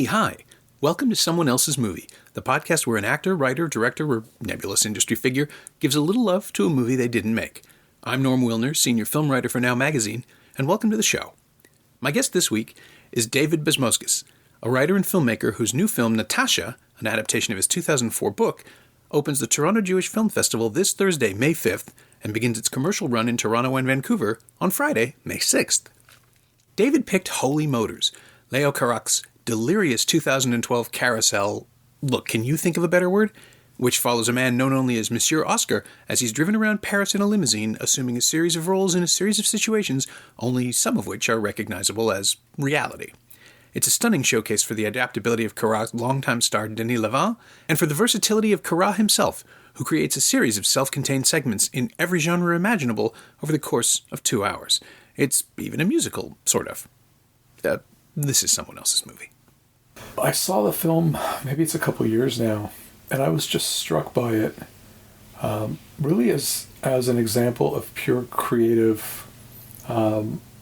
Hi. Welcome to Someone Else's Movie, the podcast where an actor, writer, director, or nebulous industry figure gives a little love to a movie they didn't make. I'm Norm Wilner, senior film writer for Now Magazine, and welcome to the show. My guest this week is DavidBezmozgis, a writer and filmmaker whose new film, Natasha, an adaptation of his 2004 book, opens the Toronto JewishFilm Festival this Thursday, May 5th, and begins its commercial run in Toronto and Vancouver on Friday, May 6th. David picked Holy Motors, Leos Carax delirious 2012 carousel, look, can you think of a better word? Which follows a man known only as Monsieur Oscar as he's driven around Paris in a limousine, assuming a series of roles in a series of situations, only some of which are recognizable as reality. It's a stunning showcase for the adaptability of Carax's longtime star Denis Lavant, and for the versatility of Carax himself, who creates a series of self-contained segments in every genre imaginable over the course of 2 hours. It's even a musical, sort of. This is someone else's movie. I saw the film, maybe it's a couple years now, and I was just struck by it, really as an example of pure creative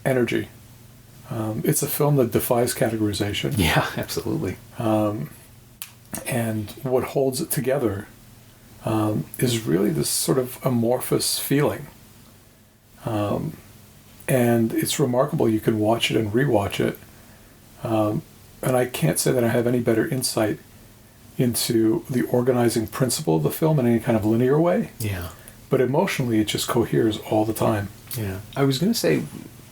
energy. It's a film that defies categorization. Yeah, absolutely. And what holds it together is really this sort of amorphous feeling. And it's remarkable. You can watch it and rewatch it. And I can't say that I have any better insight into the organizing principle of the film in any kind of linear way. Yeah. But emotionally, it just coheres all the time. Yeah. I was going to say,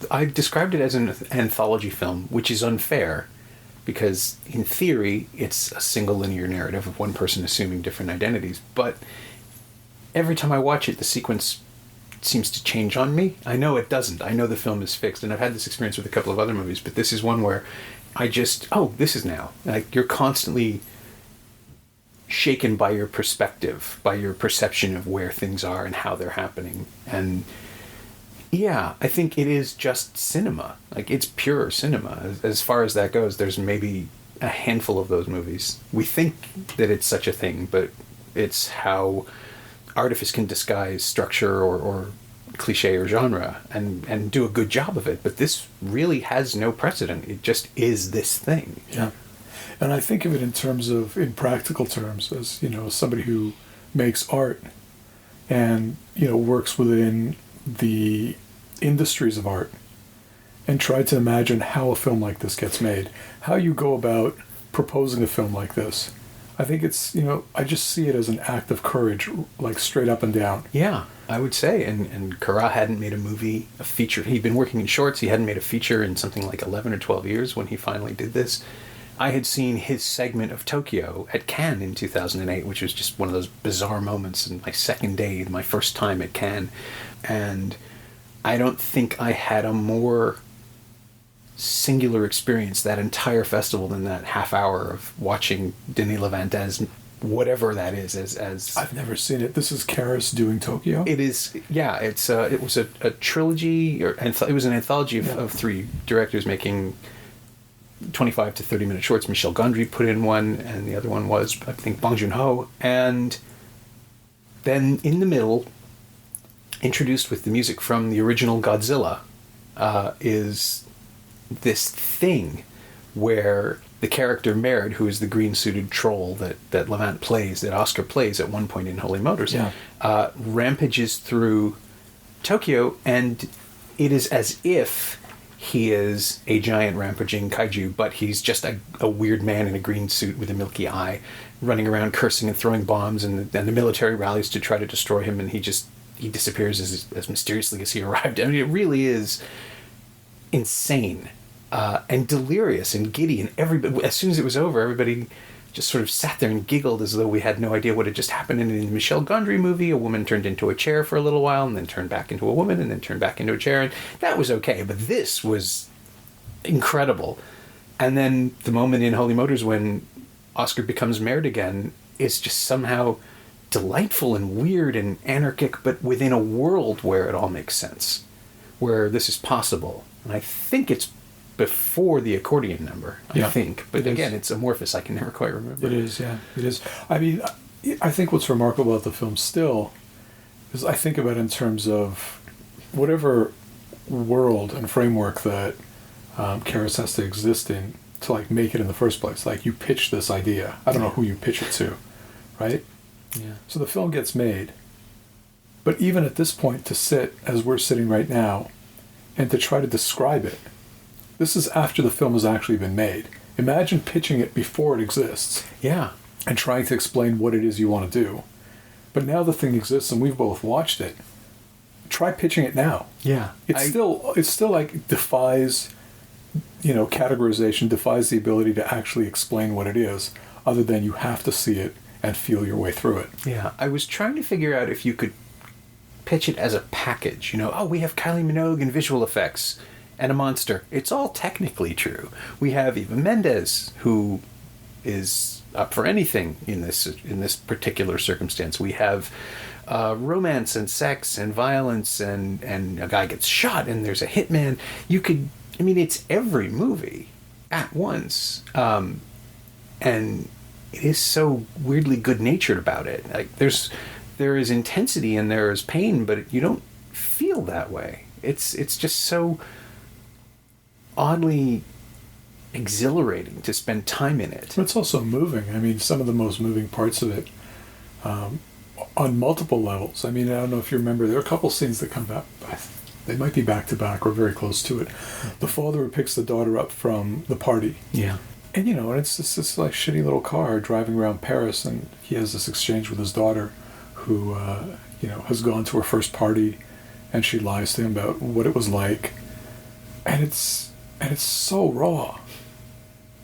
I described it as an anthology film, which is unfair, because in theory, it's a single linear narrative of one person assuming different identities. But every time I watch it, the sequence seems to change on me. I know it doesn't. I know the film is fixed, and I've had this experience with a couple of other movies, but this is one where I just, this is now. Like, you're constantly shaken by your perspective, by your perception of where things are and how they're happening. And yeah, I think it is just cinema. Like, it's pure cinema. As far as that goes, there's maybe a handful of those movies. We think that it's such a thing, but it's how artifice can disguise structure or cliche or genre and do a good job of it. But this really has no precedent. It just is this thing. Yeah. And I think of it in practical terms, as, somebody who makes art and, works within the industries of art, and try to imagine how a film like this gets made, how you go about proposing a film like this. I think it's, I just see it as an act of courage, like straight up and down. Yeah, I would say. And Carax hadn't made a feature. He'd been working in shorts. He hadn't made a feature in something like 11 or 12 years when he finally did this. I had seen his segment of Tokyo at Cannes in 2008, which was just one of those bizarre moments in my second day, my first time at Cannes. And I don't think I had a more singular experience that entire festival than that half hour of watching Denis Lavant as whatever that is, as I've never seen it. This is Carax doing Tokyo? It is, yeah. It was a trilogy, it was an anthology of three directors making 25 to 30 minute shorts. Michel Gondry put in one, and the other one was, I think, Bong Joon-ho. And then in the middle, introduced with the music from the original Godzilla, is this thing where the character Merd, who is the green-suited troll that Lavant plays, that Oscar plays at one point in Holy Motors, rampages through Tokyo, and it is as if he is a giant rampaging kaiju, but he's just a weird man in a green suit with a milky eye, running around cursing and throwing bombs, and the military rallies to try to destroy him, and he disappears as mysteriously as he arrived. I mean, it really is insane. And delirious and giddy, and everybody, as soon as it was over, everybody just sort of sat there and giggled as though we had no idea what had just happened. And in the Michel Gondry movie, a woman turned into a chair for a little while, and then turned back into a woman, and then turned back into a chair, and that was okay. But this was incredible. And then the moment in Holy Motors when Oscar becomes Merd again is just somehow delightful and weird and anarchic, but within a world where it all makes sense, where this is possible. And I think it's before the accordion number, I think. But again, is. it's amorphous. I can never quite remember. It is, yeah. It is. I mean, I think what's remarkable about the film still is I think about it in terms of whatever world and framework that Carax has to exist in to like make it in the first place. Like you pitch this idea. I don't know who you pitch it to, right? Yeah. So the film gets made. But even at this point, to sit as we're sitting right now and to try to describe it, this is after the film has actually been made. Imagine pitching it before it exists. Yeah. And trying to explain what it is you want to do. But now the thing exists and we've both watched it. Try pitching it now. Yeah. It's still like defies, categorization, defies the ability to actually explain what it is, other than you have to see it and feel your way through it. Yeah. I was trying to figure out if you could pitch it as a package. We have Kylie Minogue and visual effects and a monster. It's all technically true. We have Eva Mendes, who is up for anything in this particular circumstance. We have romance and sex and violence and a guy gets shot and there's a hitman. It's every movie at once. And it is so weirdly good-natured about it. Like there is intensity and there is pain, but you don't feel that way. It's just so oddly exhilarating to spend time in it. It's also moving. I mean, some of the most moving parts of it, on multiple levels. I mean, I don't know if you remember, there are a couple scenes that come back. They might be back to back or very close to it. The father who picks the daughter up from the party. Yeah. And and it's just this like shitty little car driving around Paris, and he has this exchange with his daughter, who has gone to her first party, and she lies to him about what it was like, and it's so raw.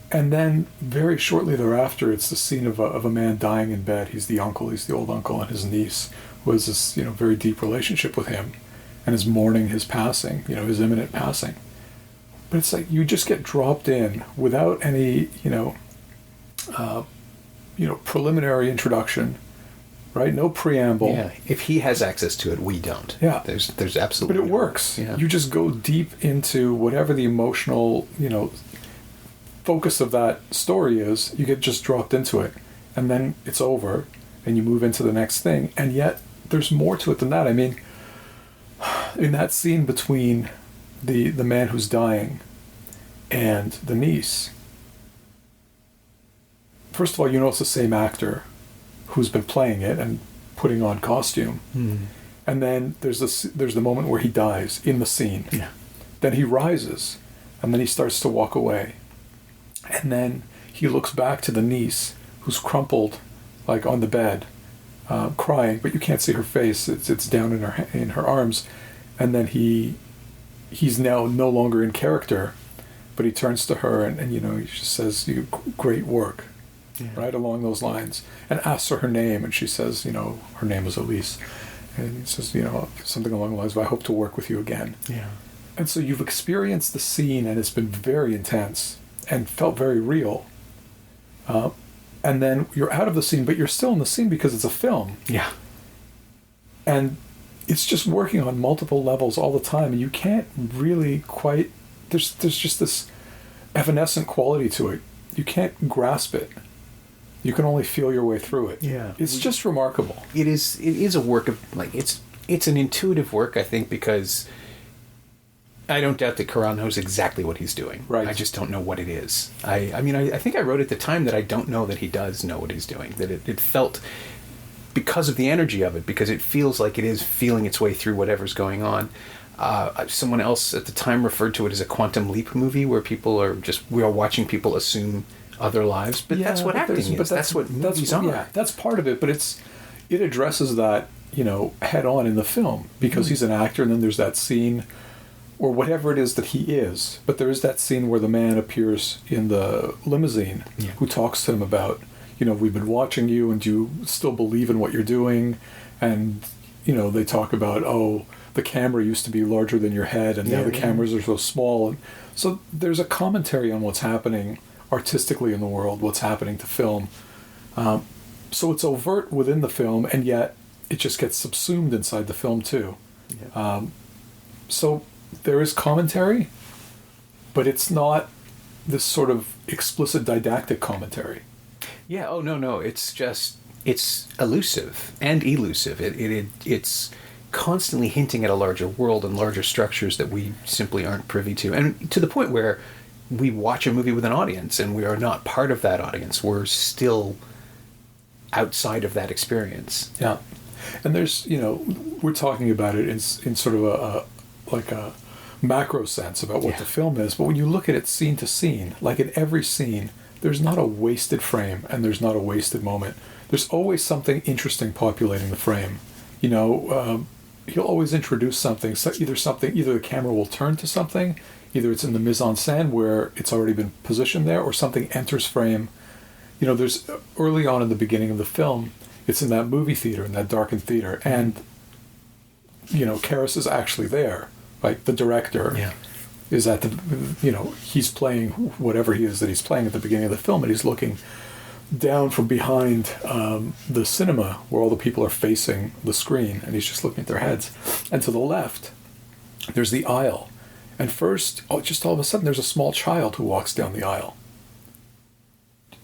And then very shortly thereafter, it's the scene of a man dying in bed. He's the old uncle, and his niece, who has this very deep relationship with him, and is mourning his passing, his imminent passing. But it's like you just get dropped in without any preliminary introduction, right? No preamble. Yeah. If he has access to it, we don't. Yeah. There's absolutely. But it works. Yeah. You just go deep into whatever the emotional, focus of that story is. You get just dropped into it, and then it's over, and you move into the next thing. And yet, there's more to it than that. I mean, in that scene between the man who's dying and the niece, first of all, it's the same actor who's been playing it and putting on costume. And then there's the moment where he dies in the scene. Yeah. Then he rises, and then he starts to walk away, and then he looks back to the niece who's crumpled like on the bed, crying, but you can't see her face. It's down in her arms, and then he's now no longer in character, but he turns to her and he just says, "Great work," right along those lines, and asks her name, and she says, her name is Elise, and he says, something along the lines of, "I hope to work with you again." Yeah. And so you've experienced the scene, and it's been very intense and felt very real. And then you're out of the scene, but you're still in the scene because it's a film. Yeah. And it's just working on multiple levels all the time, and you can't really quite... There's just this evanescent quality to it. You can't grasp it. You can only feel your way through it. Yeah. It's just remarkable. It is a work of, it's an intuitive work, I think, because I don't doubt that Carax knows exactly what he's doing. Right. I just don't know what it is. I think I wrote at the time that I don't know that he does know what he's doing. That it felt, because of the energy of it, because it feels like it is feeling its way through whatever's going on. Someone else at the time referred to it as a quantum leap movie, where we are watching people assume other lives. But that's what acting is. But that's what movies are. Yeah, that's part of it. But it addresses that, head on in the film, because he's an actor, and then there's that scene, or whatever it is that he is. But there is that scene where the man appears in the limousine, who talks to him about, we've been watching you, and do you still believe in what you're doing? And, they talk about, the camera used to be larger than your head, and now the cameras are so small. And so there's a commentary on what's happening artistically in the world, what's happening to film. So it's overt within the film, and yet it just gets subsumed inside the film too. So there is commentary, but it's not this sort of explicit didactic commentary. Yeah. Oh no. It's elusive and elusive. It's constantly hinting at a larger world and larger structures that we simply aren't privy to, and to the point where we watch a movie with an audience and we are not part of that audience. We're still outside of that experience. Yeah. And there's, we're talking about it in sort of a macro sense about what the film is, but when you look at it scene to scene, like in every scene, there's not a wasted frame and there's not a wasted moment. There's always something interesting populating the frame. He'll always introduce something. So either the camera will turn to something, either it's in the mise-en-scène where it's already been positioned there, or something enters frame. There's early on in the beginning of the film, it's in that movie theater, in that darkened theater, and Carax is actually there. Like the director is at the, he's playing whatever he is that he's playing at the beginning of the film, and he's looking down from behind the cinema where all the people are facing the screen, and he's just looking at their heads. And to the left, there's the aisle. And first, just all of a sudden, there's a small child who walks down the aisle.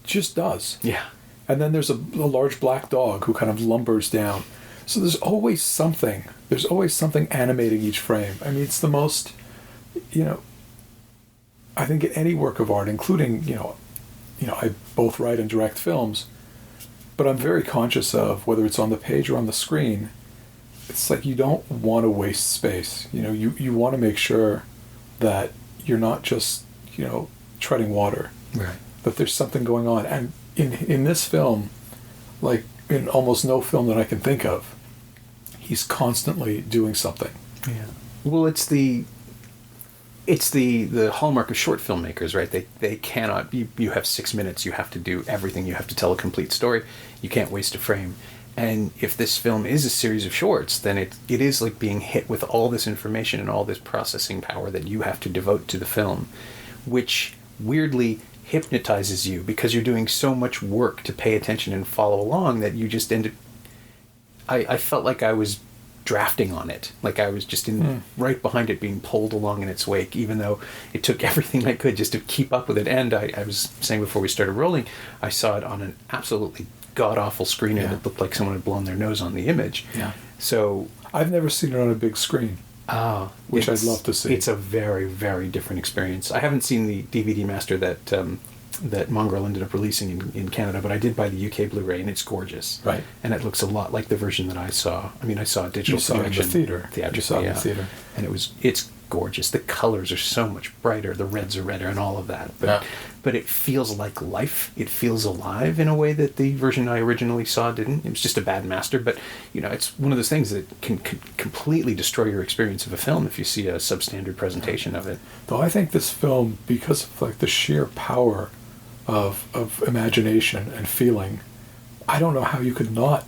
Just does. Yeah. And then there's a large black dog who kind of lumbers down. So there's always something. There's always something animating each frame. I mean, it's the most, I think in any work of art, including, I both write and direct films, but I'm very conscious of whether it's on the page or on the screen. It's like you don't want to waste space. You want to make sure that you're not just, treading water. Right. That there's something going on. And in this film, like in almost no film that I can think of, he's constantly doing something. Yeah. Well, it's the hallmark of short filmmakers, right? They cannot. You have 6 minutes. You have to do everything. You have to tell a complete story. You can't waste a frame. And if this film is a series of shorts, then it is like being hit with all this information and all this processing power that you have to devote to the film, which weirdly hypnotizes you because you're doing so much work to pay attention and follow along that you just ended. I felt like I was drafting on it, like I was just right behind it, being pulled along in its wake, even though it took everything I could just to keep up with it. And I was saying before we started rolling, I saw it on an absolutely god-awful screen and it looked like someone had blown their nose on the image. Yeah. So I've never seen it on a big screen. Which I'd love to see. It's a very, very different experience. I haven't seen the DVD master that Mongrel ended up releasing in Canada, but I did buy the UK Blu-ray, and it's gorgeous. Right. And it looks a lot like the version that I saw. I mean, I saw a digital projection. You saw it in the theater. Theatrically, you saw it in the theater. And it's gorgeous. The colors are so much brighter. The reds are redder and all of that. But it feels like life. It feels alive in a way that the version I originally saw didn't. It was just a bad master. But, it's one of those things that can completely destroy your experience of a film if you see a substandard presentation of it. Though I think this film, because of like the sheer power of imagination and feeling, I don't know how you could not,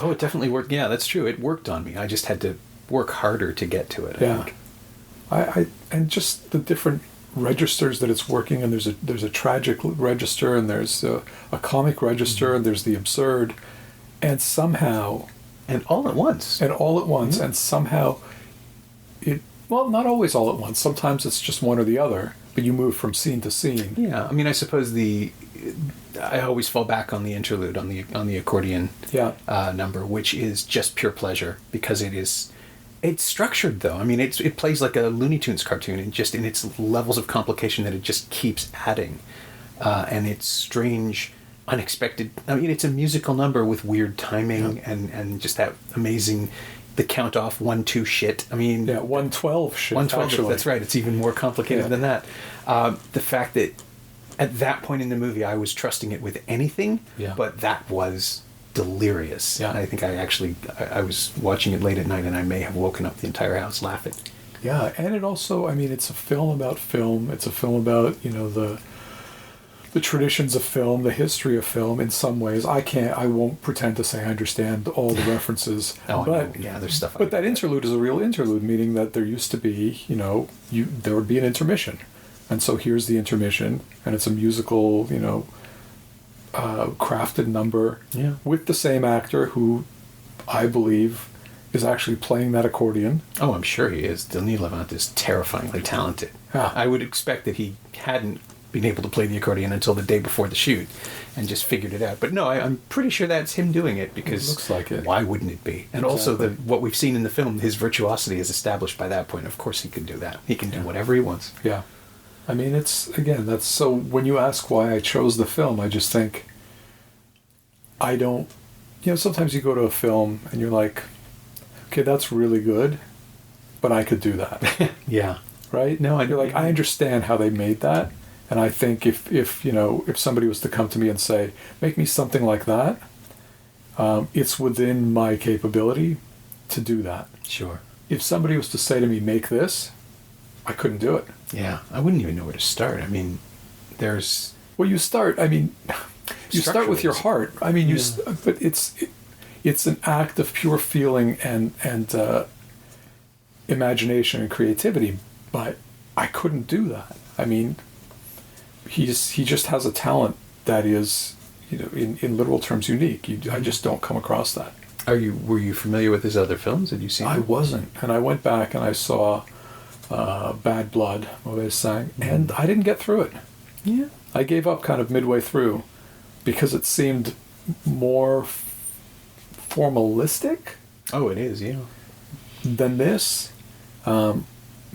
Oh, it definitely worked. Yeah, that's true. It worked on me. I just had to work harder to get to it, I think. I and just the different registers that it's working in. There's a tragic register, and there's a comic register, and there's the absurd, and somehow... And all at once. And somehow not always all at once. Sometimes it's just one or the other, but you move from scene to scene. Yeah, I mean, I suppose I always fall back on the interlude, on the accordion number, which is just pure pleasure, because it's structured, though. I mean, it plays like a Looney Tunes cartoon, and just in its levels of complication that it just keeps adding, and it's strange, unexpected. I mean, it's a musical number with weird timing and just that amazing. The count off 1-2 shit. I mean, 112 shit. 112. That's right. It's even more complicated than that. The fact that at that point in the movie, I was trusting it with anything, but that was delirious. Yeah. I think I was watching it late at night, and I may have woken up the entire house laughing. Yeah, and it also, I mean, it's a film about film. It's a film about the traditions of film, the history of film. In some ways, I won't pretend to say I understand all the references. There's stuff. But that interlude is a real interlude, meaning that there used to be, there would be an intermission, and so here's the intermission, and it's a musical, crafted number with the same actor who, I believe, is actually playing that accordion. Oh, I'm sure he is. Denis Lavant is terrifyingly talented. I would expect that he hadn't been able to play the accordion until the day before the shoot and just figured it out. But no, I'm pretty sure that's him doing it, because it looks like it. Why wouldn't it be? And also what we've seen in the film, his virtuosity is established by that point. Of course he can do that. He can do whatever he wants. Yeah. I mean, that's so when you ask why I chose the film, I just think I don't, sometimes you go to a film and you're like, okay, that's really good, but I could do that. Yeah. Right? No, you're like, I understand how they made that. And I think if somebody was to come to me and say, make me something like that, it's within my capability to do that. Sure. If somebody was to say to me, make this, I couldn't do it. Yeah. I wouldn't even know where to start. I mean, there's... Well, you start with your heart. I mean, but it's an act of pure feeling and imagination and creativity, but I couldn't do that. I mean, he just has a talent that is, in literal terms, unique. I just don't come across that. Were you familiar with his other films? Had you seen them? I wasn't, and I went back and I saw Bad Blood, Mauvais Sang, and I didn't get through it. Yeah. I gave up kind of midway through because it seemed more formalistic. Oh, it is, yeah. Than this.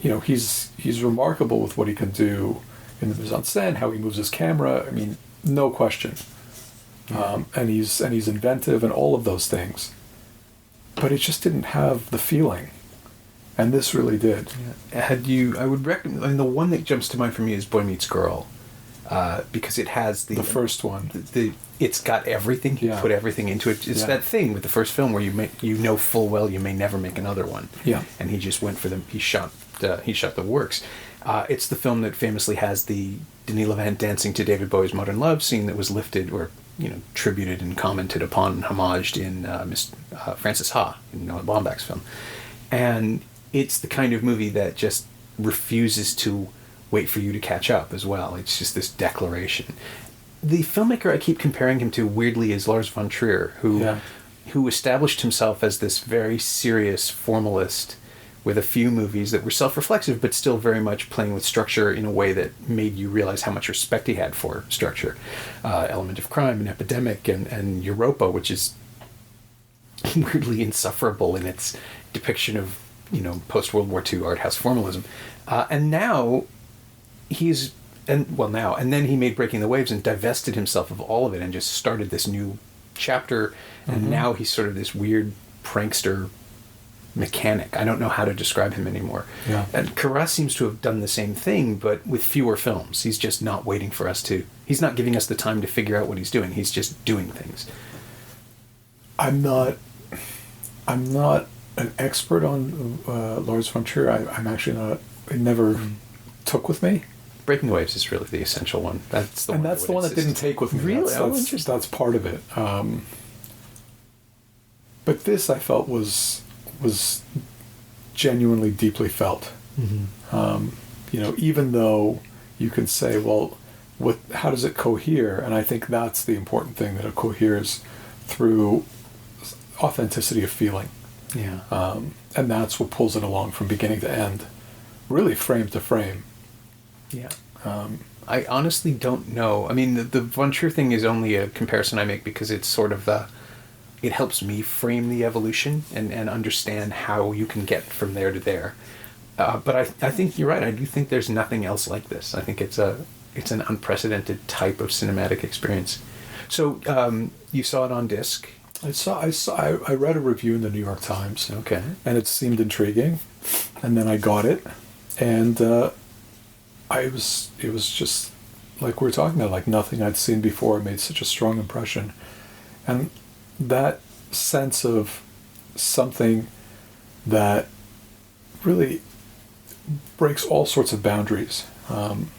He's remarkable with what he can do in the mise-en-scène, how he moves his camera. I mean, no question. And he's inventive and all of those things. But it just didn't have the feeling. And this really did. Yeah. I would recommend, the one that jumps to mind for me is Boy Meets Girl. Because it has the first one. It's got everything. He put everything into it. It's that thing with the first film where you know full well you may never make another one. Yeah. And he just went for them. He shot the works. It's the film that famously has the Denis Lavant dancing to David Bowie's Modern Love scene that was lifted or tributed and commented upon and homaged in Frances Ha in Noah Baumbach's film. And it's the kind of movie that just refuses to wait for you to catch up as well. It's just this declaration. The filmmaker I keep comparing him to, weirdly, is Lars von Trier, who established himself as this very serious formalist with a few movies that were self-reflexive but still very much playing with structure in a way that made you realize how much respect he had for structure. Element of Crime and Epidemic and Europa, which is weirdly insufferable in its depiction of post-World War II art house formalism. And now and then he made Breaking the Waves and divested himself of all of it and just started this new chapter. And now he's sort of this weird prankster mechanic. I don't know how to describe him anymore. Yeah. And Carax seems to have done the same thing, but with fewer films. He's just not waiting for us to... He's not giving us the time to figure out what he's doing. He's just doing things. I'm not an expert on Lars von Trier. I'm actually not... It never took with me. Breaking the Waves is really the essential one. That's the one that didn't take with me. Really? That's part of it. But this I felt was genuinely deeply felt. Even though you can say, well, how does it cohere? And I think that's the important thing, that it coheres through authenticity of feeling. Yeah. And that's what pulls it along from beginning to end, really frame to frame. Yeah. I honestly don't know. I mean, the Von Trier thing is only a comparison I make because it's sort of it helps me frame the evolution and understand how you can get from there to there. But I think you're right. I do think there's nothing else like this. I think it's an unprecedented type of cinematic experience. So you saw it on disc. I read a review in the New York Times. Okay. And it seemed intriguing, and then I got it, and it was just like we were talking about, like nothing I'd seen before. It made such a strong impression, and that sense of something that really breaks all sorts of boundaries. And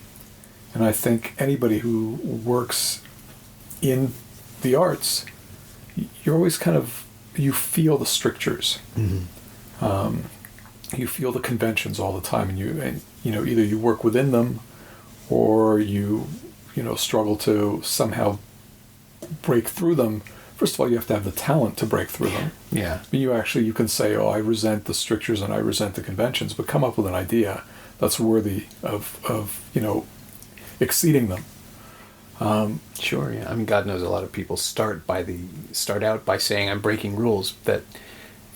I think anybody who works in the arts, you're always you feel the strictures. You feel the conventions all the time, and either you work within them or you struggle to somehow break through them. First of all, you have to have the talent to break through them. Yeah. You can say, oh, I resent the strictures and I resent the conventions, but come up with an idea that's worthy of exceeding them. Sure, yeah. I mean, God knows a lot of people start out by saying, I'm breaking rules, that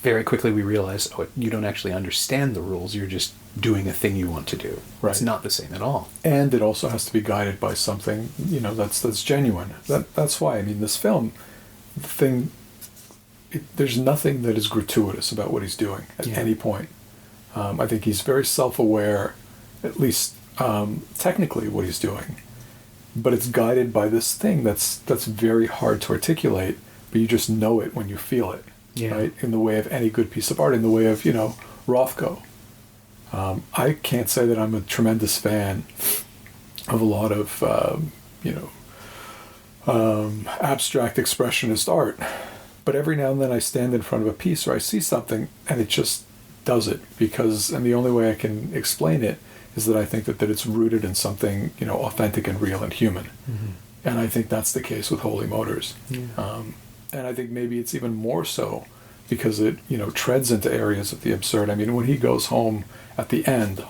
very quickly we realize, oh, you don't actually understand the rules, you're just doing a thing you want to do. Right. It's not the same at all. And it also has to be guided by something, that's genuine. That's why, I mean, this film, there's nothing that is gratuitous about what he's doing at any point. I think he's very self-aware, at least technically, what he's doing. But it's guided by this thing that's very hard to articulate, but you just know it when you feel it, right? In the way of any good piece of art, in the way of, Rothko. I can't say that I'm a tremendous fan of a lot of, abstract expressionist art. But every now and then I stand in front of a piece or I see something and it just does it. And the only way I can explain it is that I think that it's rooted in something, authentic and real and human. Mm-hmm. And I think that's the case with Holy Motors. Yeah. And I think maybe it's even more so because it, treads into areas of the absurd. I mean, when he goes home at the end,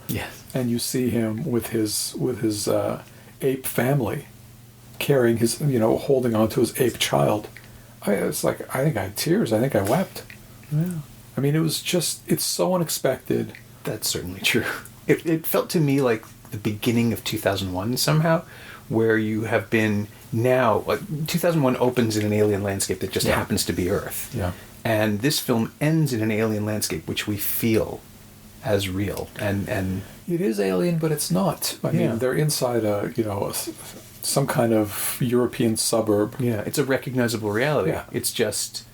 yes, and you see him with his ape family carrying his, holding on to his ape child, it's like, I think I had tears. I think I wept. Yeah. I mean, it's so unexpected. That's certainly true. It felt to me like the beginning of 2001 somehow, where you have been now, 2001 opens in an alien landscape that just happens to be Earth. Yeah. And this film ends in an alien landscape which we feel as real. And it is alien, but it's not. I mean, they're inside some kind of European suburb. Yeah, it's a recognizable reality. Yeah. It's just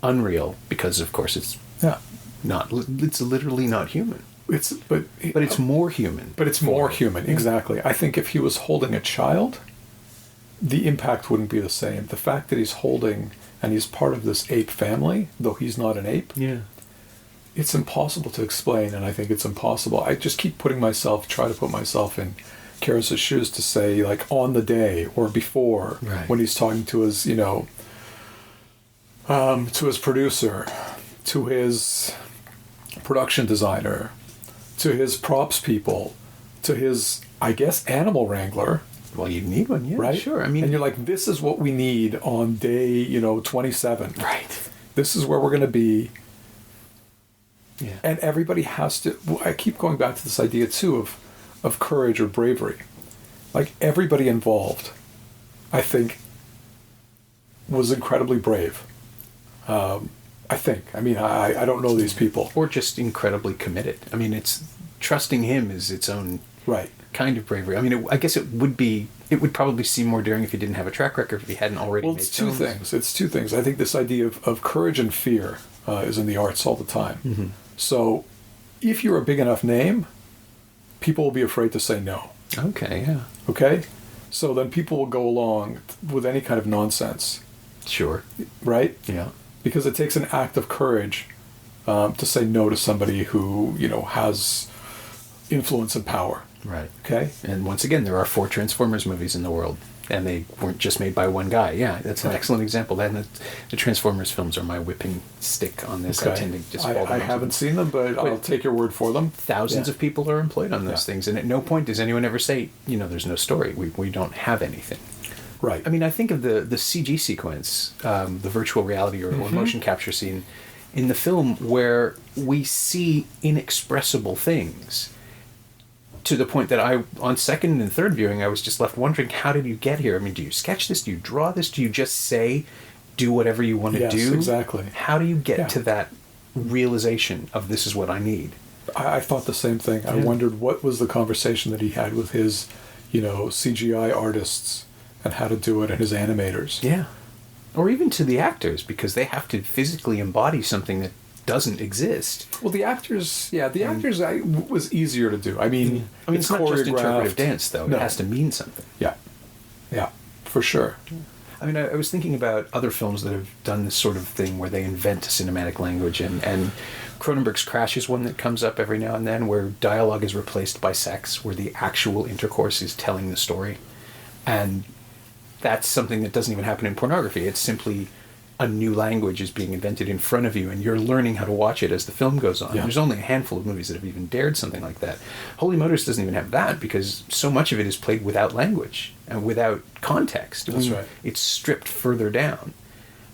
unreal because, of course, it's literally not human. But it's more human. But it's more human, exactly. I think if he was holding a child, the impact wouldn't be the same. The fact that he's holding and he's part of this ape family, though he's not an ape, it's impossible to explain, and I think it's impossible. I just keep try to put myself in Karras' shoes to say, like, on the day or before, when he's talking to his, to his producer, to his production designer, to his props people, to his, I guess, animal wrangler. Well, you need one, right? Sure. I mean, and you're like, this is what we need on day, 27. Right. This is where we're going to be. Yeah. And everybody has to. I keep going back to this idea too of courage or bravery. Like, everybody involved, I think, was incredibly brave. I think. I mean, I don't know these people. Or just incredibly committed. I mean, it's trusting him is its own kind of bravery. I mean, I guess it would probably seem more daring if he didn't have a track record, if he hadn't already made films. It's two things. I think this idea of courage and fear is in the arts all the time. Mm-hmm. So if you're a big enough name, people will be afraid to say no. Okay, yeah. Okay? So then people will go along with any kind of nonsense. Sure. Right? Yeah. Because it takes an act of courage to say no to somebody who, has influence and power. Right. Okay? And once again, there are 4 Transformers movies in the world, and they weren't just made by one guy. Yeah, that's an excellent example. And the Transformers films are my whipping stick on this. Okay. I tend to just fall down. I haven't seen them, but I'll take your word for them. Thousands of people are employed on those things, and at no point does anyone ever say, there's no story. We don't have anything. Right. I mean, I think of the CG sequence, the virtual reality or motion capture scene in the film where we see inexpressible things to the point that on second and third viewing, I was just left wondering, how did you get here? I mean, do you sketch this? Do you draw this? Do you just say, do whatever you want to do? Yes, exactly. How do you get to that realization of this is what I need? I thought the same thing. I wondered what was the conversation that he had with his, CGI artists and how to do it, and his animators. Yeah. Or even to the actors, because they have to physically embody something that doesn't exist. Well, the actors was easier to do. I mean, it's not just interpretive dance, though. No. It has to mean something. Yeah, for sure. I mean, I was thinking about other films that have done this sort of thing where they invent a cinematic language, and Cronenberg's Crash is one that comes up every now and then, where dialogue is replaced by sex, where the actual intercourse is telling the story. And that's something that doesn't even happen in pornography. It's simply a new language is being invented in front of you and you're learning how to watch it as the film goes on. Yeah. There's only a handful of movies that have even dared something like that. Holy Motors doesn't even have that because so much of it is played without language and without context. That's right. It's stripped further down.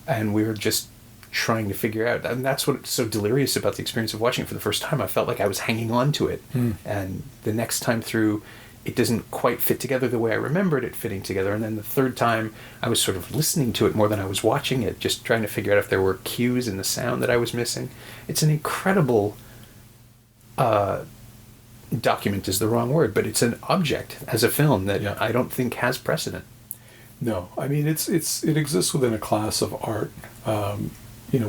And we were just trying to figure out, and that's what's so delirious about the experience of watching it for the first time. I felt like I was hanging on to it. And the next time through, it doesn't quite fit together the way I remembered it fitting together. And then the third time, I was sort of listening to it more than I was watching it, just trying to figure out if there were cues in the sound that I was missing. It's an incredible document is the wrong word, but it's an object as a film that I don't think has precedent. No, I mean it exists within a class of art,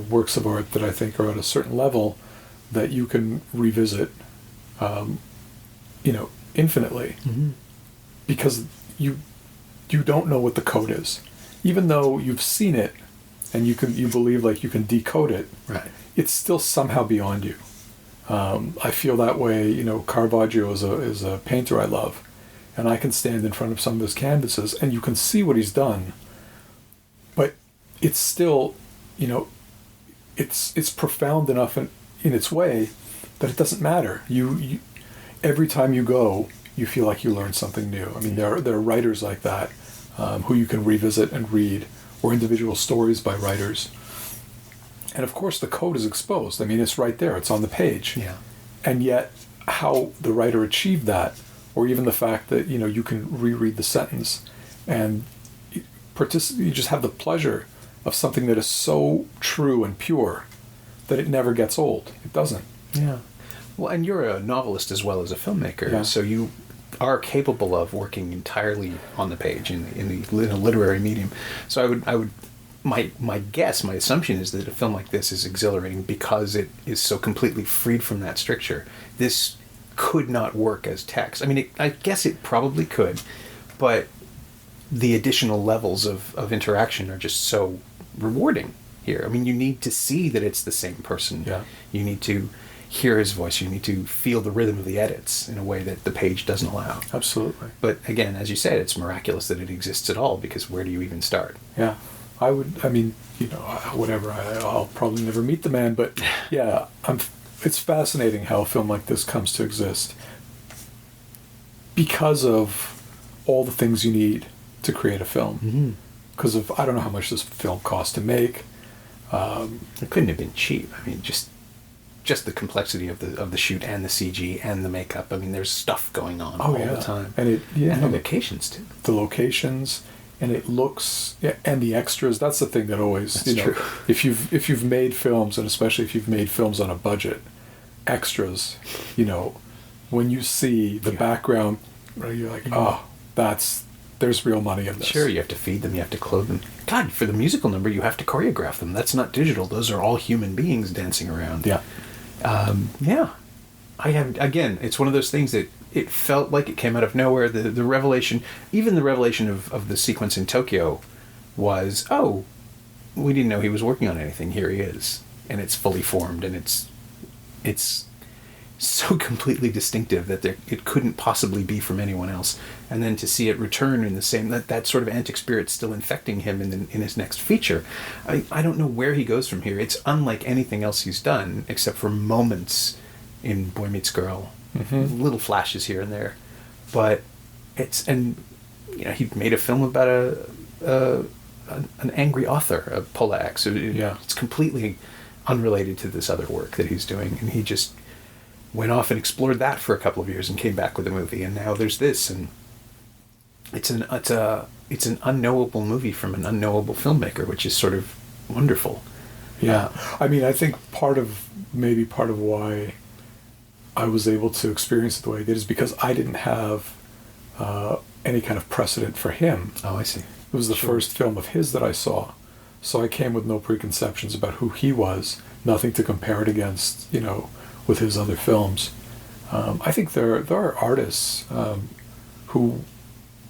works of art that I think are at a certain level that you can revisit, infinitely, because you don't know what the code is, even though you've seen it, and you believe like you can decode it. Right. It's still somehow beyond you. I feel that way. Caravaggio is a painter I love. And I can stand in front of some of his canvases, and you can see what he's done. But it's still, it's profound enough in its way that it doesn't matter. You every time you go, you feel like you learn something new. I mean, there are writers like that who you can revisit and read, or individual stories by writers. And of course, the code is exposed. I mean, it's right there. It's on the page. Yeah. And yet, how the writer achieved that, or even the fact that you can reread the sentence and you just have the pleasure of something that is so true and pure that it never gets old. It doesn't. Yeah. Well, and you're a novelist as well as a filmmaker, so you are capable of working entirely on the page in a literary medium. So my assumption is that a film like this is exhilarating because it is so completely freed from that stricture. This could not work as text. I mean, I guess it probably could, but the additional levels of interaction are just so rewarding here. I mean, you need to see that it's the same person. Yeah. You need to hear his voice. You need to feel the rhythm of the edits in a way that the page doesn't allow. Absolutely. But again, as you said, it's miraculous that it exists at all, because where do you even start? Yeah. Whatever. I'll probably never meet the man, but yeah, it's fascinating how a film like this comes to exist because of all the things you need to create a film. Because of, I don't know how much this film cost to make. It couldn't have been cheap. I mean, just the complexity of the shoot and the CG and the makeup. I mean, there's stuff going on all the time. And and the locations too. The locations, and it looks, and the extras. That's the thing that always, That's true. If you've made films, and especially if you've made films on a budget, extras, when you see the background, you're like, there's real money in this. Sure, you have to feed them, you have to clothe them. God, for the musical number, you have to choreograph them. That's not digital. Those are all human beings dancing around. Yeah. Again, it's one of those things that it felt like it came out of nowhere. The revelation, even the revelation of the sequence in Tokyo was, we didn't know he was working on anything. Here he is. And it's fully formed, and it's so completely distinctive that it couldn't possibly be from anyone else. And then to see it return in the same, that sort of antic spirit still infecting him in his next feature. I don't know where he goes from here. It's unlike anything else he's done, except for moments in Boy Meets Girl. Little flashes here and there. But he made a film about an angry author, a Polak. So it's completely unrelated to this other work that he's doing. And he just went off and explored that for a couple of years and came back with a movie, and now there's this, and it's an unknowable movie from an unknowable filmmaker, which is sort of wonderful. Yeah, I mean, I think part of why I was able to experience it the way I did is because I didn't have any kind of precedent for him. Oh, I see. It was the first film of his that I saw, so I came with no preconceptions about who he was, nothing to compare it against, with his other films. I think there are artists who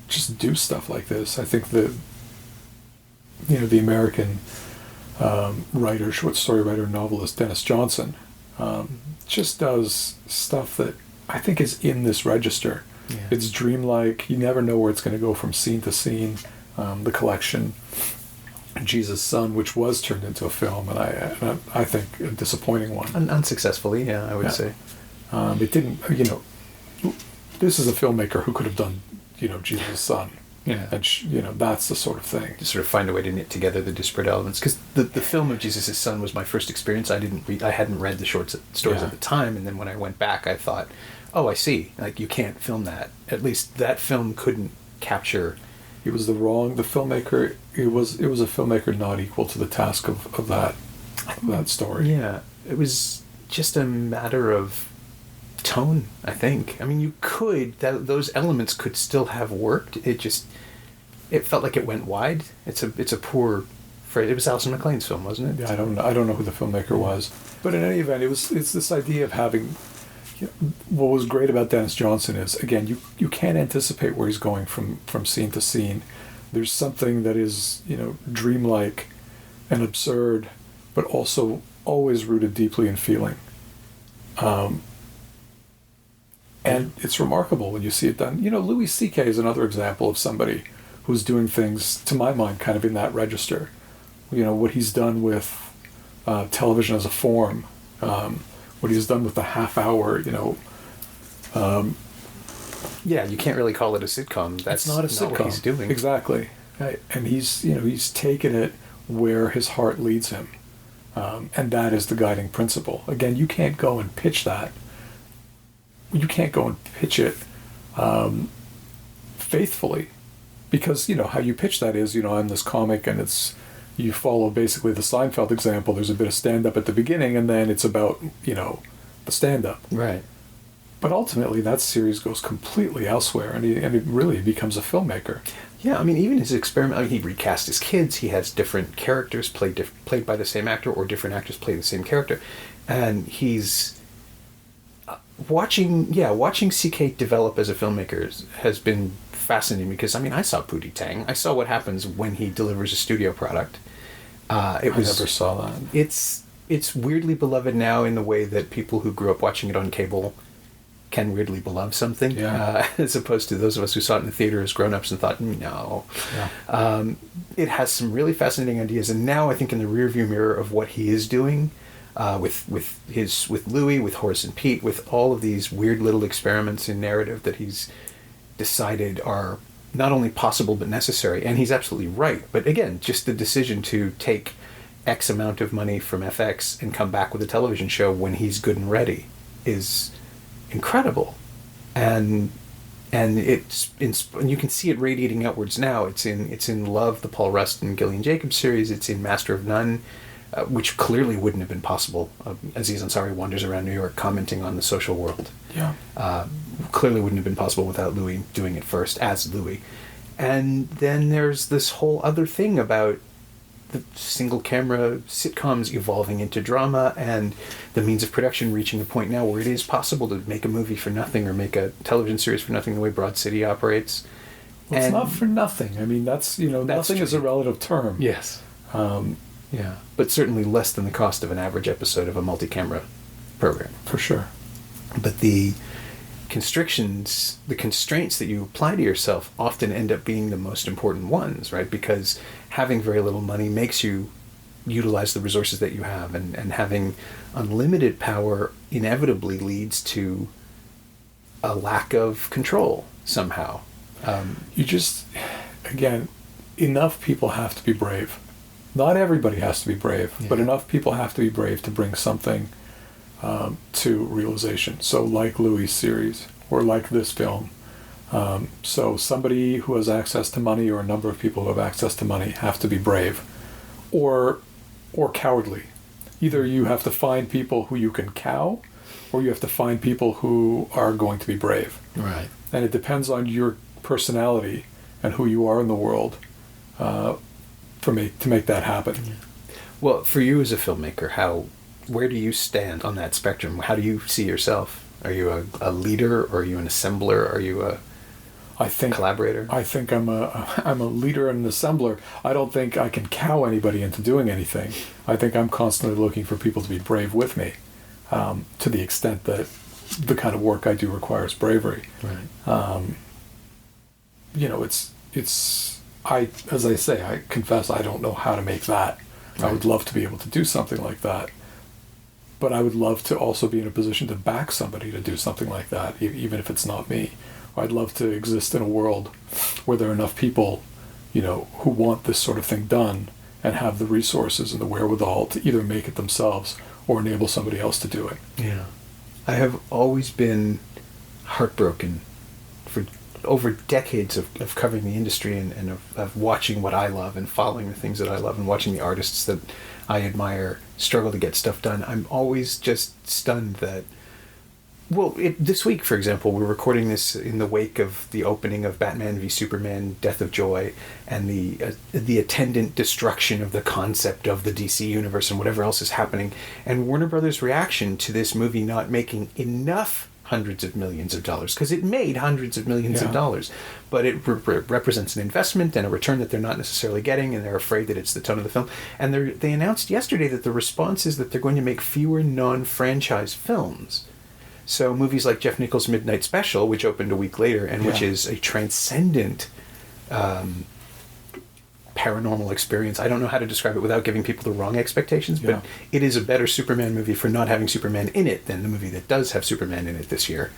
just do stuff like this. I think that the American writer, short story writer, novelist Dennis Johnson just does stuff that I think is in this register. Yeah. It's dreamlike. You never know where it's going to go from scene to scene. The collection Jesus' Son, which was turned into a film, and I think a disappointing one. Unsuccessfully, yeah, I would say. It didn't, this is a filmmaker who could have done, Jesus' Son. Yeah. And, that's the sort of thing. To sort of find a way to knit together the disparate elements. Because the film of Jesus' Son was my first experience. I hadn't read the short stories at the time, and then when I went back, I thought, oh, I see. Like, you can't film that. At least that film couldn't capture... It was the filmmaker, it was a filmmaker not equal to the task of that story. Yeah. It was just a matter of tone, I think. I mean, you could, those elements could still have worked. It felt like it went wide. It's a poor phrase. It was Alison McLean's film, wasn't it? Yeah, I don't know who the filmmaker was. But in any event, it's this idea of having... what was great about Dennis Johnson is, again, you can't anticipate where he's going from scene to scene. There's something that is, dreamlike and absurd, but also always rooted deeply in feeling. And it's remarkable when you see it done. Louis C.K. is another example of somebody who's doing things, to my mind, kind of in that register. What he's done with television as a form, what he's done with the half hour, yeah, you can't really call it a sitcom. That's not a sitcom. What he's doing. Exactly. Right. And he's taken it where his heart leads him. And that is the guiding principle. Again, you can't go and pitch that. You can't go and pitch it faithfully. Because, how you pitch that is, I'm this comic and you follow basically the Seinfeld example. There's a bit of stand-up at the beginning and then it's about, the stand-up. Right. But ultimately that series goes completely elsewhere and it really becomes a filmmaker. Yeah, I mean, even his experiment, he recast his kids. He has different characters played by the same actor, or different actors play the same character. And he's... watching CK develop as a filmmaker has been fascinating because, I saw Pootie Tang. I saw what happens when he delivers a studio product. I never saw that. It's weirdly beloved now in the way that people who grew up watching it on cable can weirdly beloved something, as opposed to those of us who saw it in the theater as grown-ups and thought, no. Yeah. It has some really fascinating ideas, and now I think in the rearview mirror of what he is doing, with Louis, with Horace and Pete, with all of these weird little experiments in narrative that he's decided are not only possible but necessary, and he's absolutely right. But again, just the decision to take X amount of money from FX and come back with a television show when he's good and ready is incredible, and you can see it radiating outwards now. It's in Love, the Paul Rust and Gillian Jacobs series. It's in Master of None, which clearly wouldn't have been possible. Aziz Ansari wanders around New York commenting on the social world. Yeah, clearly wouldn't have been possible without Louis doing it first as Louis. And then there's this whole other thing about the single camera sitcoms evolving into drama and the means of production reaching a point now where it is possible to make a movie for nothing or make a television series for nothing the way Broad City operates. Well, it's not for nothing. That's nothing is a relative term. Yes. Yeah. But certainly less than the cost of an average episode of a multi-camera program. For sure. But the constraints that you apply to yourself often end up being the most important ones, right? Because having very little money makes you utilize the resources that you have, and having unlimited power inevitably leads to a lack of control somehow. Again, enough people have to be brave. Not everybody has to be brave, but enough people have to be brave to bring something to realization. So like Louis' series, or like this film. So somebody who has access to money, or a number of people who have access to money, have to be brave or cowardly. Either you have to find people who you can cow, or you have to find people who are going to be brave. Right. And it depends on your personality and who you are in the world to make that happen. Yeah. Well, for you as a filmmaker, where do you stand on that spectrum? How do you see yourself? Are you a leader, or are you an assembler? Are you a collaborator? I think I'm a leader and an assembler. I don't think I can cow anybody into doing anything. I think I'm constantly looking for people to be brave with me, to the extent that the kind of work I do requires bravery. Right. as I say, I confess I don't know how to make that. Right. I would love to be able to do something like that. But I would love to also be in a position to back somebody to do something like that, even if it's not me. I'd love to exist in a world where there are enough people, who want this sort of thing done and have the resources and the wherewithal to either make it themselves or enable somebody else to do it. Yeah. I have always been heartbroken for over decades of covering the industry and of watching what I love and following the things that I love and watching the artists that I admire struggle to get stuff done. I'm always just stunned that, this week, for example, we're recording this in the wake of the opening of Batman v Superman, Death of Joy, and the attendant destruction of the concept of the DC universe and whatever else is happening. And Warner Brothers' reaction to this movie not making enough hundreds of millions of dollars, because it made hundreds of millions of dollars, but it represents an investment and a return that they're not necessarily getting, and they're afraid that it's the tone of the film. And they announced yesterday that the response is that they're going to make fewer non-franchise films. So movies like Jeff Nichols' Midnight Special, which opened a week later, and which is a transcendent paranormal experience. I don't know how to describe it without giving people the wrong expectations, but it is a better Superman movie for not having Superman in it than the movie that does have Superman in it this year.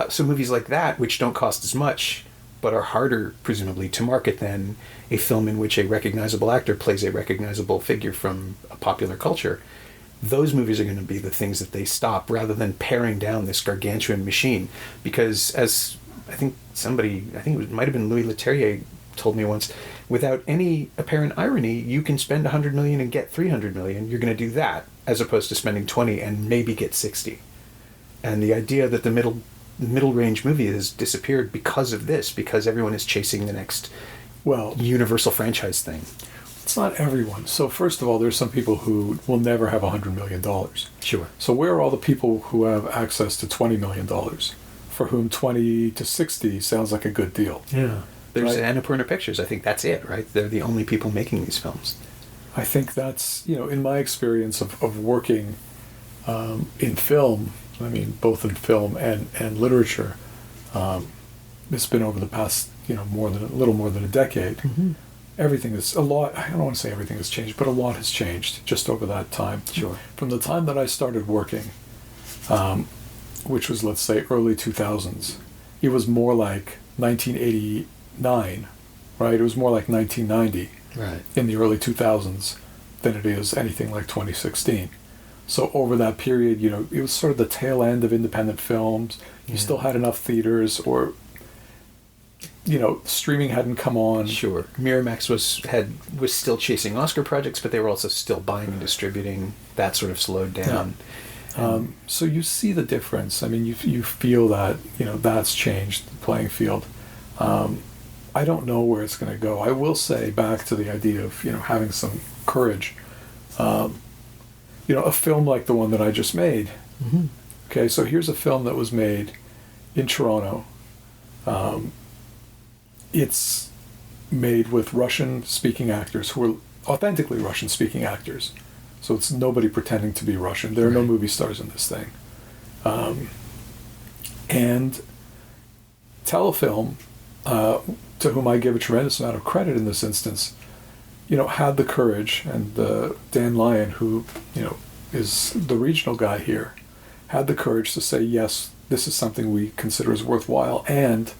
So movies like that, which don't cost as much, but are harder, presumably, to market than a film in which a recognizable actor plays a recognizable figure from a popular culture, those movies are going to be the things that they stop rather than paring down this gargantuan machine. Because as I think it might have been Louis Leterrier told me once, without any apparent irony, you can spend $100 million and get $300 million. You're going to do that as opposed to spending 20 and maybe get 60. And the idea that the middle range movie has disappeared because of this, because everyone is chasing the next universal franchise thing. It's not everyone. So first of all, there's some people who will never have $100 million. Sure. So where are all the people who have access to $20 million, for whom 20 to 60 sounds like a good deal? Yeah. There's Annapurna Pictures. I think that's it, right? They're the only people making these films. I think that's, in my experience of working in film, both in film and literature, it's been over the past, a little more than a decade. Mm-hmm. Everything is I don't want to say everything has changed, but a lot has changed just over that time. Sure. From the time that I started working, which was, let's say, early 2000s, it was more like 1989, right? It was more like 1990 in the early 2000s than it is anything like 2016. So over that period, it was sort of the tail end of independent films. You still had enough theaters, or streaming hadn't come on. Sure. Miramax was still chasing Oscar projects, but they were also still buying and distributing. That sort of slowed down. Yeah. So you see the difference. You feel that, that's changed the playing field. I don't know where it's going to go. I will say, back to the idea of, having some courage. A film like the one that I just made. Mm-hmm. Okay, so here's a film that was made in Toronto. It's made with Russian-speaking actors who are authentically Russian-speaking actors. So it's nobody pretending to be Russian. There are no movie stars in this thing. And Telefilm, to whom I give a tremendous amount of credit in this instance, had the courage, and Dan Lyon, who, is the regional guy here, had the courage to say, yes, this is something we consider as worthwhile, and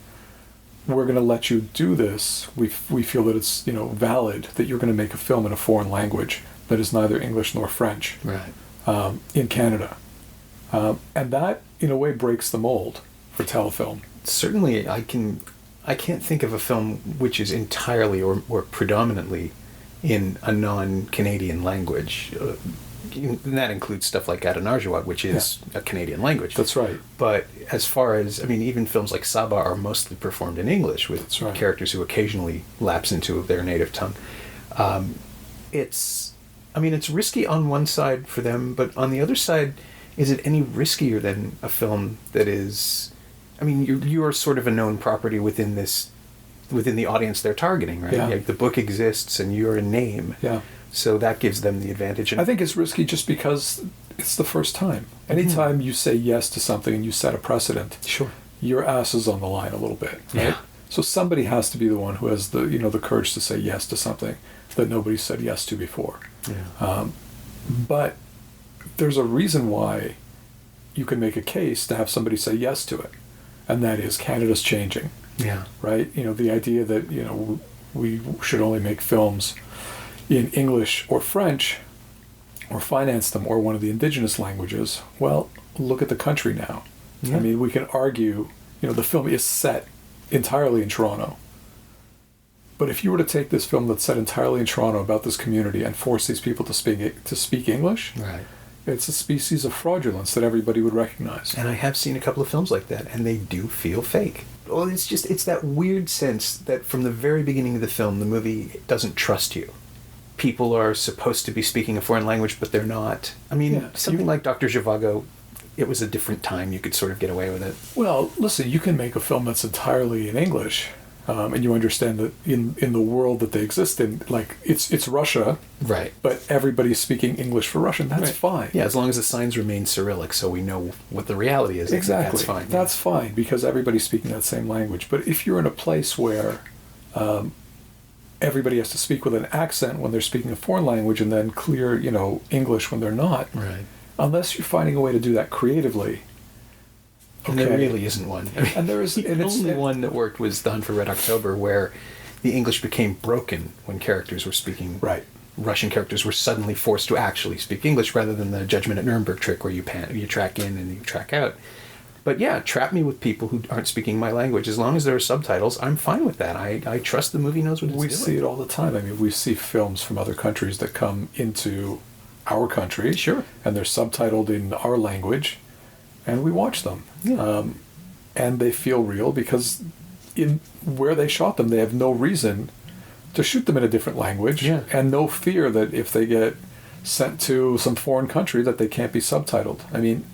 we're going to let you do this. We feel that it's, valid, that you're going to make a film in a foreign language that is neither English nor French in Canada. And that, in a way, breaks the mold for Telefilm. Certainly, I can't think of a film which is entirely or predominantly in a non-Canadian language. And that includes stuff like Adanarjawad, which is a Canadian language. That's right. But as far as, even films like Saba are mostly performed in English with characters who occasionally lapse into their native tongue. It's risky on one side for them, but on the other side, is it any riskier than a film that is... you are sort of a known property within the audience they're targeting, right? Yeah. The book exists and you're a name. Yeah. So that gives them the advantage. I think it's risky just because it's the first time. Anytime you say yes to something and you set a precedent, sure, your ass is on the line a little bit, right? Yeah. So somebody has to be the one who has the courage to say yes to something that nobody said yes to before. Yeah. But there's a reason why you can make a case to have somebody say yes to it, and that is Canada's changing. Yeah. Right? The idea that, we should only make films in English or French or finance them or one of the indigenous languages. Well, look at the country now. Yeah. I mean, we can argue, the film is set entirely in Toronto. But if you were to take this film that's set entirely in Toronto about this community and force these people to speak English, right, it's a species of fraudulence that everybody would recognize. And I have seen a couple of films like that, and they do feel fake. Well, it's that weird sense that from the very beginning of the film, the movie doesn't trust you. People are supposed to be speaking a foreign language, but they're not. I mean, something like Dr. Zhivago, it was a different time. You could sort of get away with it. Well, listen, you can make a film that's entirely in English, and you understand that in the world that they exist in, like, it's Russia, right? But everybody's speaking English for Russian. That's fine. Yeah, as long as the signs remain Cyrillic, so we know what the reality is. Exactly. That's fine. That's fine, because everybody's speaking that same language. But if you're in a place where everybody has to speak with an accent when they're speaking a foreign language, and then clear, English when they're not, right? Unless you're finding a way to do that creatively. And there really isn't one. I mean, and there is, the only one that worked was The Hunt for Red October, where the English became broken when characters were speaking. Right. Russian characters were suddenly forced to actually speak English rather than the Judgment at Nuremberg trick where you track in and you track out. But yeah, trap me with people who aren't speaking my language. As long as there are subtitles, I'm fine with that. I trust the movie knows what it's doing. We see it all the time. I mean, we see films from other countries that come into our country. Sure. And they're subtitled in our language, and we watch them. Yeah. And they feel real because in where they shot them, they have no reason to shoot them in a different language, and no fear that if they get sent to some foreign country that they can't be subtitled. I mean,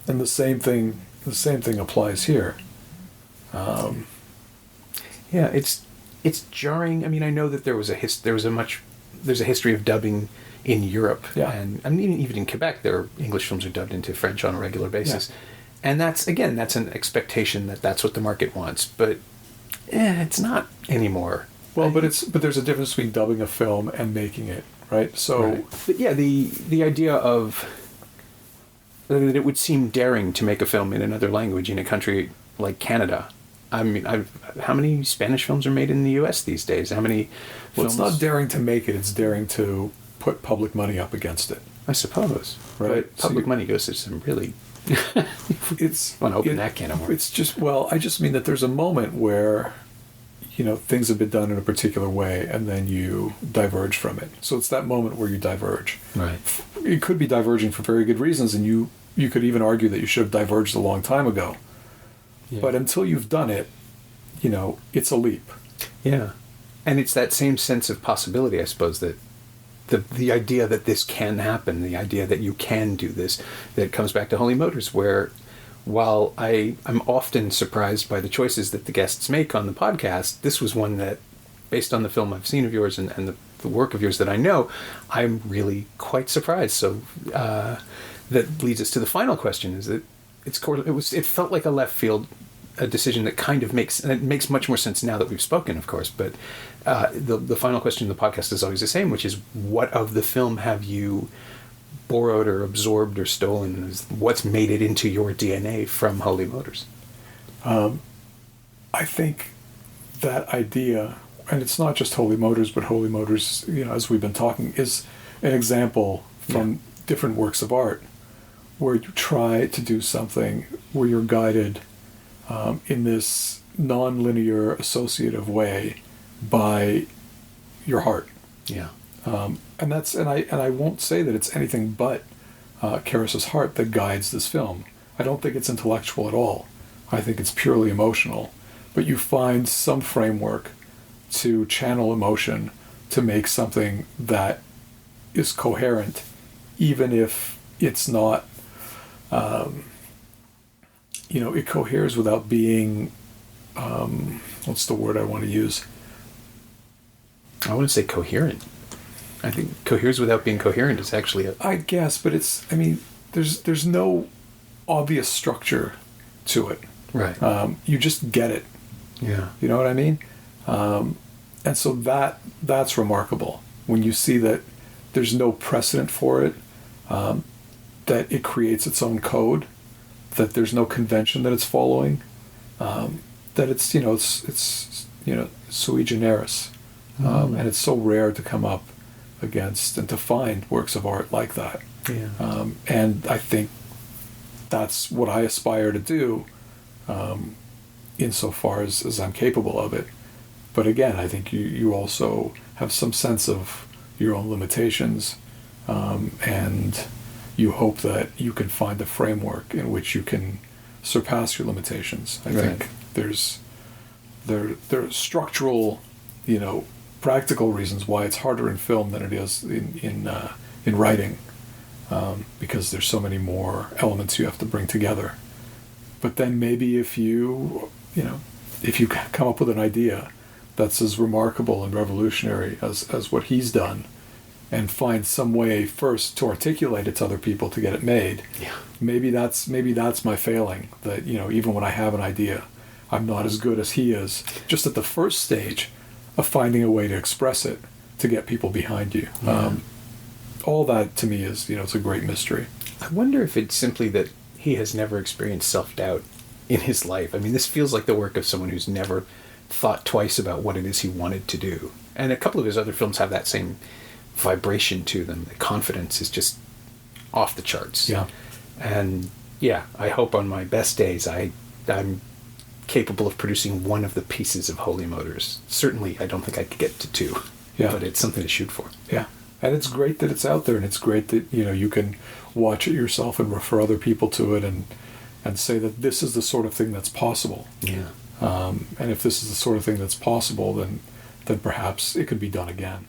and the same thing applies here. Yeah, it's jarring. I mean, I know that there's a history of dubbing in Europe, and I mean even in Quebec, English films are dubbed into French on a regular basis, and that's an expectation that's what the market wants, but it's not anymore. Well, but there's a difference between dubbing a film and making it, right? So, but yeah, the idea of that it would seem daring to make a film in another language in a country like Canada. I mean, how many Spanish films are made in the U.S. these days? How many films? It's not daring to make it, it's daring to put public money up against it. I suppose. Right. But public money goes to some really... it's want to open that can of worms. It's just, I just mean that there's a moment where, things have been done in a particular way, and then you diverge from it. So it's that moment where you diverge. Right. It could be diverging for very good reasons, and you could even argue that you should have diverged a long time ago. Yeah. But until you've done it, it's a leap. Yeah. And it's that same sense of possibility, I suppose, that the idea that this can happen, the idea that you can do this, that comes back to Holy Motors, where while I'm often surprised by the choices that the guests make on the podcast, this was one that, based on the film I've seen of yours and the work of yours that I know, I'm really quite surprised. So that leads us to the final question, is that it felt like a left field a decision that kind of makes much more sense now that we've spoken, of course, but the final question of the podcast is always the same, which is, what of the film have you borrowed or absorbed or stolen? What's made it into your DNA from Holy Motors? I think that idea, and it's not just Holy Motors, but Holy Motors, as we've been talking, is an example from different works of art where you try to do something where you're guided in this non-linear associative way by your heart. Yeah. And I won't say that it's anything but Carax's heart that guides this film. I don't think it's intellectual at all. I think it's purely emotional. But you find some framework to channel emotion to make something that is coherent, even if it's not, it coheres without being, what's the word I want to use? I wouldn't say coherent. I think coheres without being coherent is actually I guess, but there's no obvious structure to it. Right. You just get it. Yeah. You know what I mean? And so that's remarkable when you see that there's no precedent for it, that it creates its own code, that there's no convention that it's following, that it's sui generis, and it's so rare to come up against and to find works of art like that. Yeah. And I think that's what I aspire to do, insofar as I'm capable of it. But again, I think you also have some sense of your own limitations, and you hope that you can find a framework in which you can surpass your limitations. I think there are structural, practical reasons why it's harder in film than it is in writing, because there's so many more elements you have to bring together. But then maybe if you come up with an idea that's as remarkable and revolutionary as what he's done, and find some way first to articulate it to other people to get it made. Yeah. Maybe that's my failing, that even when I have an idea, I'm not as good as he is, just at the first stage of finding a way to express it to get people behind you. Yeah. All that to me is it's a great mystery. I wonder if it's simply that he has never experienced self-doubt in his life. I mean, this feels like the work of someone who's never thought twice about what it is he wanted to do. And a couple of his other films have that same vibration to them. The confidence is just off the charts. Yeah. And I hope on my best days I'm capable of producing one of the pieces of Holy Motors. Certainly, I don't think I could get to two. Yeah. But it's something to shoot for. Yeah. And it's great that it's out there, and it's great that you can watch it yourself and refer other people to it and say that this is the sort of thing that's possible. Yeah. And if this is the sort of thing that's possible, then perhaps it could be done again.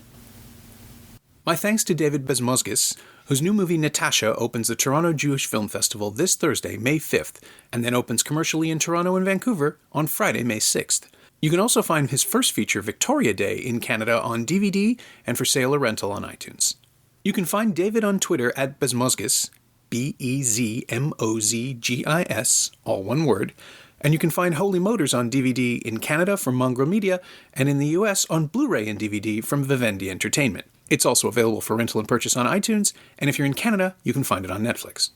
My thanks to DavidBezmozgis, whose new movie Natasha opens the Toronto JewishFilm Festival this Thursday, May 5th, and then opens commercially in Toronto and Vancouver on Friday, May 6th. You can also find his first feature, Victoria Day, in Canada on DVD and for sale or rental on iTunes. You can find David on Twitter at Bezmozgis, Bezmozgis, all one word, and you can find Holy Motors on DVD in Canada from Mongrel Media and in the US on Blu-ray and DVD from Vivendi Entertainment. It's also available for rental and purchase on iTunes, and if you're in Canada, you can find it on Netflix.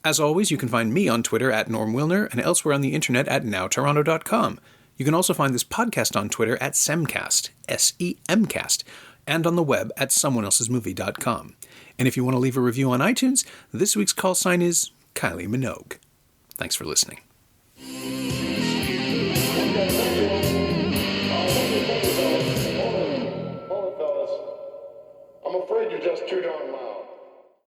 As always, you can find me on Twitter at Norm Wilner and elsewhere on the internet at nowtoronto.com. You can also find this podcast on Twitter at Semcast, S-E-M-Cast, and on the web at someoneelsesmovie.com. And if you want to leave a review on iTunes, this week's call sign is Kylie Minogue. Thanks for listening.